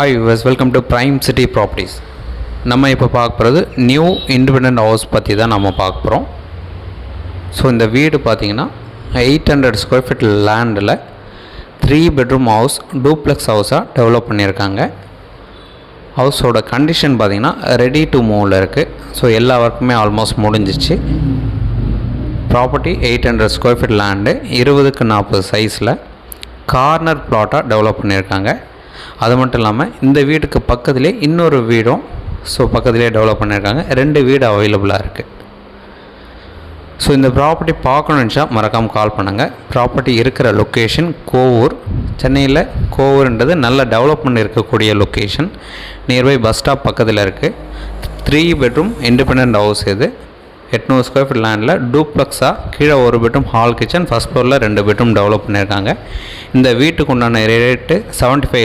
Hi viewers, welcome to prime city properties. நம்ம இப்போ பார்க்க போகிறது நியூ இண்டிபெண்டன்ட் ஹவுஸ் பற்றி தான் நம்ம பார்க்க போகிறோம். ஸோ இந்த வீடு பார்த்திங்கன்னா 800 ஸ்கொயர் ஃபீட் லேண்டில் 3 பெட்ரூம் ஹவுஸ், டூப்ளெக்ஸ் ஹவுஸாக டெவலப் பண்ணியிருக்காங்க. ஹவுஸோட கண்டிஷன் பார்த்திங்கன்னா ரெடி டு மூவில் இருக்குது. ஸோ எல்லா ஒர்க்குமே ஆல்மோஸ்ட் முடிஞ்சிச்சு. Property 800 square feet land 20x40 சைஸில் கார்னர் ப்ளாட்டாக டெவலப் பண்ணியிருக்காங்க. அது மட்டும் இல்லாமல் இந்த வீட்டுக்கு பக்கத்துலேயே இன்னொரு வீடும் பக்கத்துலேயே டெவலப் பண்ணியிருக்காங்க. 2 வீடு அவைலபிளாக இருக்குது. ஸோ இந்த ப்ராப்பர்ட்டி பார்க்கணுன்னு நினச்சா மறக்காமல் கால் பண்ணுங்கள். ப்ராப்பர்ட்டி இருக்கிற லொக்கேஷன் கோவூர், சென்னையில். கோவூர்ன்றது நல்ல டெவலப்மெண்ட் இருக்கக்கூடிய லொக்கேஷன். நியர்பை பஸ் ஸ்டாப் பக்கத்தில் இருக்குது. 3 பெட்ரூம் இண்டிபெண்டன்ட் ஹவுஸ். இது 800 ஸ்கொயர் ஃபீட் லேண்டில் டூப்ளெக்ஸாக கீழே 1 பெட்ரூம் ஹால் கிச்சன், ஃபஸ்ட் ஃப்ளோரில் 2 பெட்ரூம் டெவலப் பண்ணியிருக்காங்க. இந்த வீட்டுக்கு உண்டான ரேட்டு 75